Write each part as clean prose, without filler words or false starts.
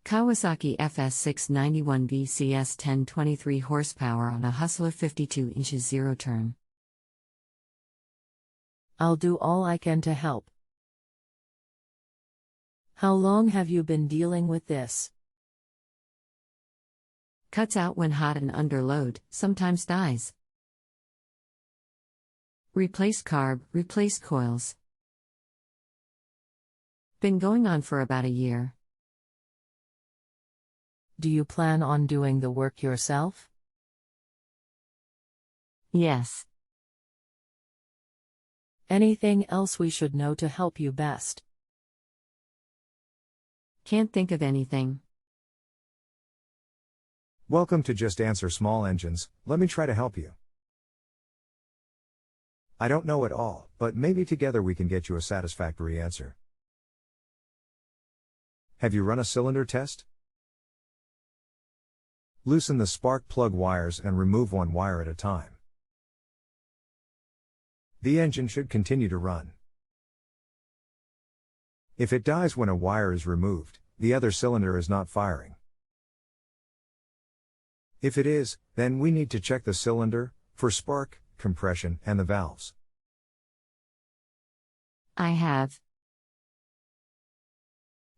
Kawasaki FS691V-CS10 23 horsepower on a Hustler 52 inches zero turn. I'll do all I can to help. How long have you been dealing with this? Cuts out when hot and under load, sometimes dies. Replace carb, replace coils. Been going on for about a year. Do you plan on doing the work yourself? Yes. Anything else we should know to help you best? Can't think of anything. Welcome to Just Answer Small Engines. Let me try to help you. I don't know it all, but maybe together we can get you a satisfactory answer. Have you run a cylinder test? Loosen the spark plug wires and remove one wire at a time. The engine should continue to run. If it dies when a wire is removed, the other cylinder is not firing. If it is, then we need to check the cylinder for spark, compression, and the valves. I have.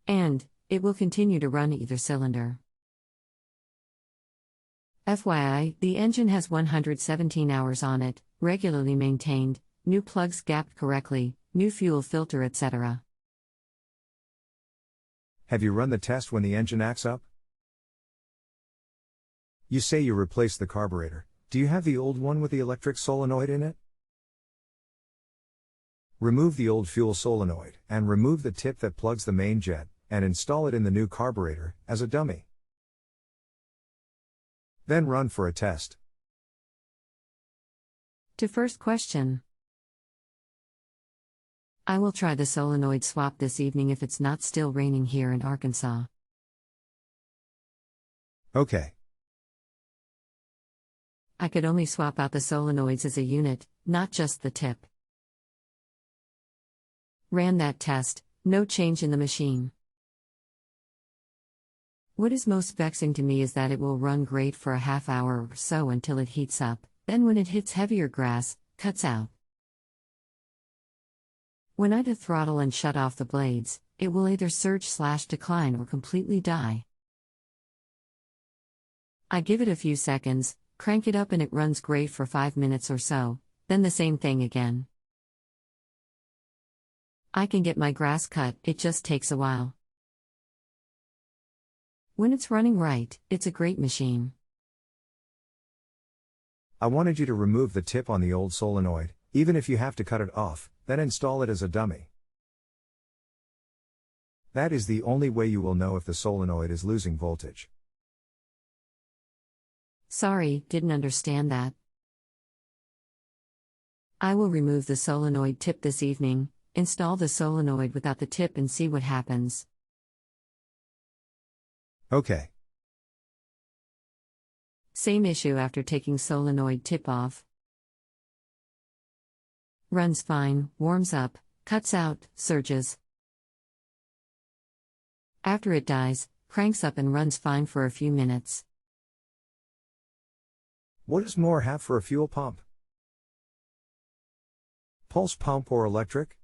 And it will continue to run either cylinder. FYI, the engine has 117 hours on it, regularly maintained, new plugs gapped correctly, new fuel filter, etc. Have you run the test when the engine acts up? You say you replaced the carburetor. Do you have the old one with the electric solenoid in it? Remove the old fuel solenoid, and remove the tip that plugs the main jet, and install it in the new carburetor, as a dummy. Then run for a test. To first question. I will try the solenoid swap this evening if it's not still raining here in Arkansas. Okay. I could only swap out the solenoids as a unit, not just the tip. Ran that test, no change in the machine. What is most vexing to me is that it will run great for a half hour or so until it heats up, then when it hits heavier grass, cuts out. When I throttle and shut off the blades, it will either surge/decline or completely die. I give it a few seconds, crank it up and it runs great for 5 minutes or so, then the same thing again. I can get my grass cut, it just takes a while. When it's running right, it's a great machine. I wanted you to remove the tip on the old solenoid, even if you have to cut it off, then install it as a dummy. That is the only way you will know if the solenoid is losing voltage. Sorry, didn't understand that. I will remove the solenoid tip this evening, install the solenoid without the tip and see what happens. Okay. Same issue after taking solenoid tip off. Runs fine, warms up, cuts out, surges. After it dies, cranks up and runs fine for a few minutes. What does more have for a fuel pump? Pulse pump or electric?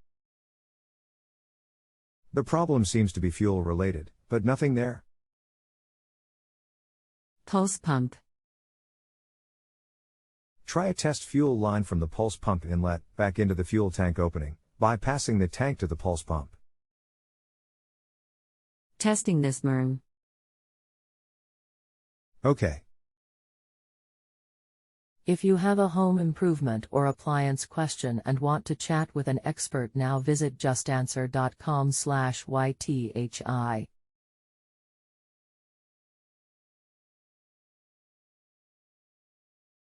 The problem seems to be fuel related, but nothing there. Pulse pump. Try a test fuel line from the pulse pump inlet back into the fuel tank opening, bypassing the tank to the pulse pump. Testing this MERN. Okay. If you have a home improvement or appliance question and want to chat with an expert now, visit justanswer.com/ythi.